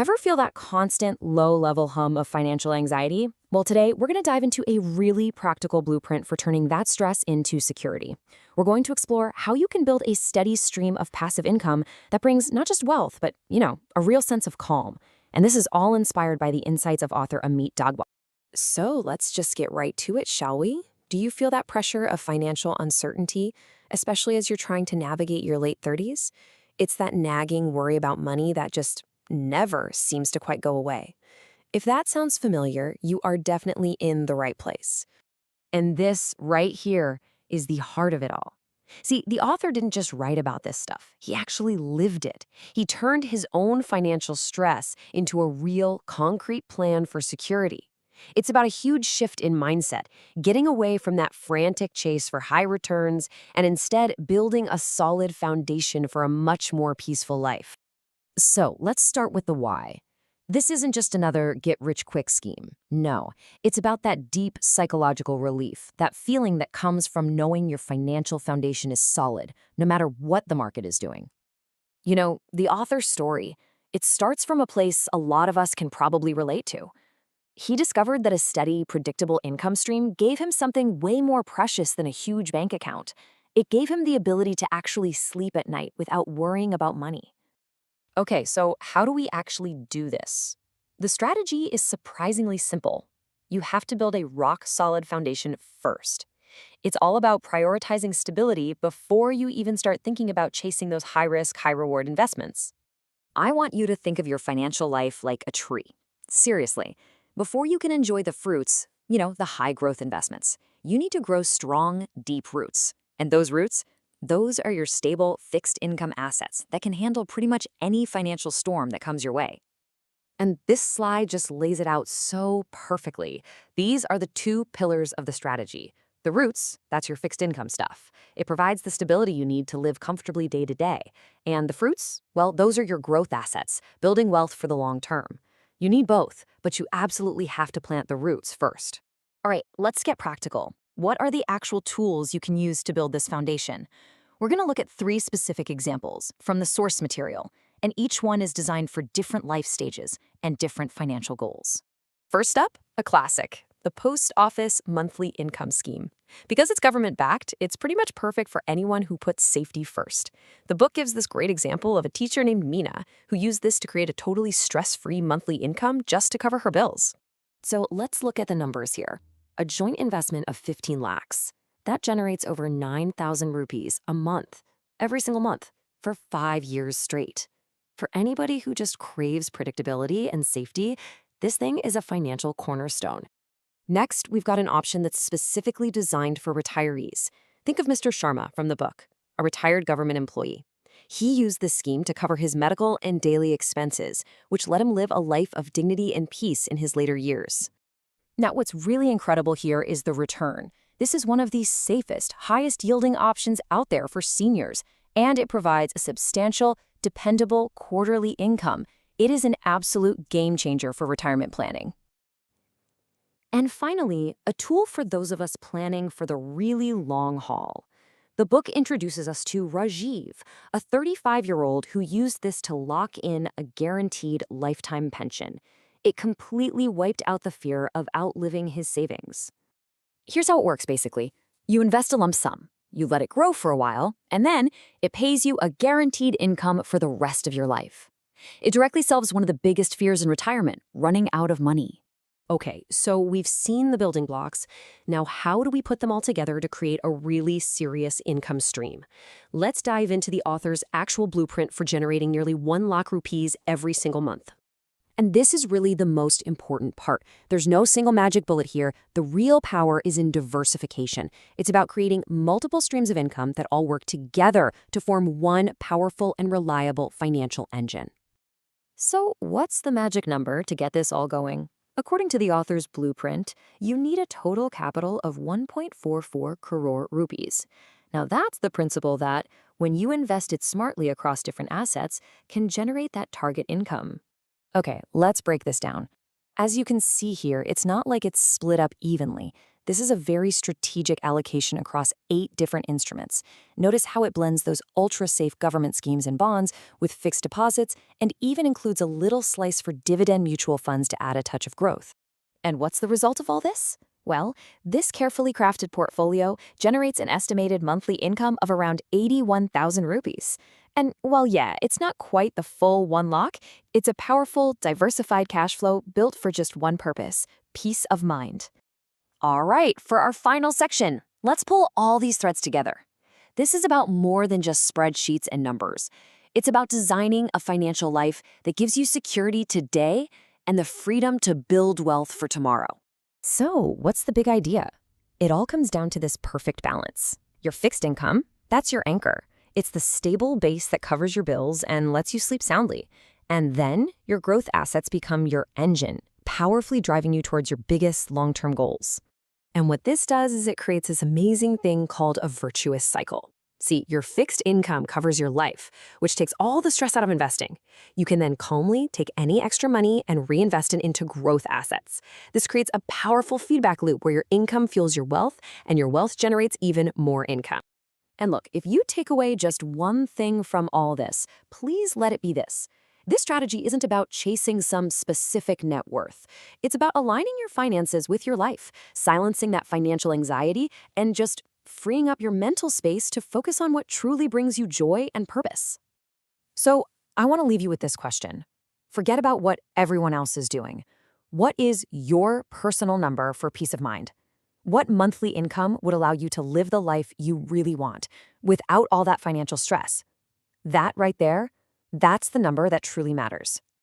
Ever feel that constant low-level hum of financial anxiety? Well, today we're going to dive into a really practical blueprint for turning that stress into security. We're going to explore how you can build a steady stream of passive income that brings not just wealth, but, a real sense of calm. And this is all inspired by the insights of author Amit Dagwa. So let's just get right to it, shall we? Do you feel that pressure of financial uncertainty, especially as you're trying to navigate your late 30s? It's that nagging worry about money that just never seems to quite go away. If that sounds familiar, you are definitely in the right place. And this right here is the heart of it all. See, the author didn't just write about this stuff. He actually lived it. He turned his own financial stress into a real, concrete plan for security. It's about a huge shift in mindset, getting away from that frantic chase for high returns and instead building a solid foundation for a much more peaceful life. So let's start with the why. This isn't just another get-rich-quick scheme. No, it's about that deep psychological relief, that feeling that comes from knowing your financial foundation is solid, no matter what the market is doing. The author's story, it starts from a place a lot of us can probably relate to. He discovered that a steady, predictable income stream gave him something way more precious than a huge bank account. It gave him the ability to actually sleep at night without worrying about money. Okay, so how do we actually do this? The strategy is surprisingly simple. You have to build a rock-solid foundation first. It's all about prioritizing stability before you even start thinking about chasing those high-risk, high-reward investments. I want you to think of your financial life like a tree. Seriously, before you can enjoy the fruits, the high-growth investments, you need to grow strong, deep roots. And those roots, those are your stable, fixed-income assets that can handle pretty much any financial storm that comes your way. And this slide just lays it out so perfectly. These are the two pillars of the strategy. The roots, that's your fixed-income stuff. It provides the stability you need to live comfortably day to day. And the fruits, well, those are your growth assets, building wealth for the long term. You need both, but you absolutely have to plant the roots first. All right, let's get practical. What are the actual tools you can use to build this foundation? We're going to look at 3 specific examples from the source material, and each one is designed for different life stages and different financial goals. First up, a classic, the Post Office Monthly Income Scheme. Because it's government-backed, it's pretty much perfect for anyone who puts safety first. The book gives this great example of a teacher named Mina who used this to create a totally stress-free monthly income just to cover her bills. So let's look at the numbers here. A joint investment of 15 lakhs. That generates over 9,000 rupees a month, every single month, for 5 years straight. For anybody who just craves predictability and safety, this thing is a financial cornerstone. Next, we've got an option that's specifically designed for retirees. Think of Mr. Sharma from the book, a retired government employee. He used this scheme to cover his medical and daily expenses, which let him live a life of dignity and peace in his later years. Now, what's really incredible here is the return. This is one of the safest, highest-yielding options out there for seniors, and it provides a substantial, dependable quarterly income. It is an absolute game-changer for retirement planning. And finally, a tool for those of us planning for the really long haul. The book introduces us to Rajiv, a 35-year-old who used this to lock in a guaranteed lifetime pension. It completely wiped out the fear of outliving his savings. Here's how it works, basically. You invest a lump sum, you let it grow for a while, and then it pays you a guaranteed income for the rest of your life. It directly solves one of the biggest fears in retirement, running out of money. Okay, so we've seen the building blocks. Now, how do we put them all together to create a really serious income stream? Let's dive into the author's actual blueprint for generating nearly 1 lakh rupees every single month. And this is really the most important part. There's no single magic bullet here. The real power is in diversification. It's about creating multiple streams of income that all work together to form one powerful and reliable financial engine. So what's the magic number to get this all going? According to the author's blueprint, you need a total capital of 1.44 crore rupees. Now that's the principle that, when you invest it smartly across different assets, can generate that target income. Okay, let's break this down. As you can see here, it's not like it's split up evenly. This is a very strategic allocation across 8 different instruments. Notice how it blends those ultra-safe government schemes and bonds with fixed deposits and even includes a little slice for dividend mutual funds to add a touch of growth. And what's the result of all this? Well, this carefully crafted portfolio generates an estimated monthly income of around 81,000 rupees. And while it's not quite the full one lock, it's a powerful, diversified cash flow built for just one purpose: peace of mind. All right, for our final section, let's pull all these threads together. This is about more than just spreadsheets and numbers. It's about designing a financial life that gives you security today and the freedom to build wealth for tomorrow. So, what's the big idea? It all comes down to this perfect balance. Your fixed income, that's your anchor. It's the stable base that covers your bills and lets you sleep soundly. And then your growth assets become your engine, powerfully driving you towards your biggest long-term goals. And what this does is it creates this amazing thing called a virtuous cycle. See, your fixed income covers your life, which takes all the stress out of investing. You can then calmly take any extra money and reinvest it into growth assets. This creates a powerful feedback loop where your income fuels your wealth and your wealth generates even more income. And look, if you take away just one thing from all this, please let it be this. This strategy isn't about chasing some specific net worth. It's about aligning your finances with your life, silencing that financial anxiety, and just freeing up your mental space to focus on what truly brings you joy and purpose. So, I want to leave you with this question. Forget about what everyone else is doing. What is your personal number for peace of mind? What monthly income would allow you to live the life you really want without all that financial stress? That right there, that's the number that truly matters.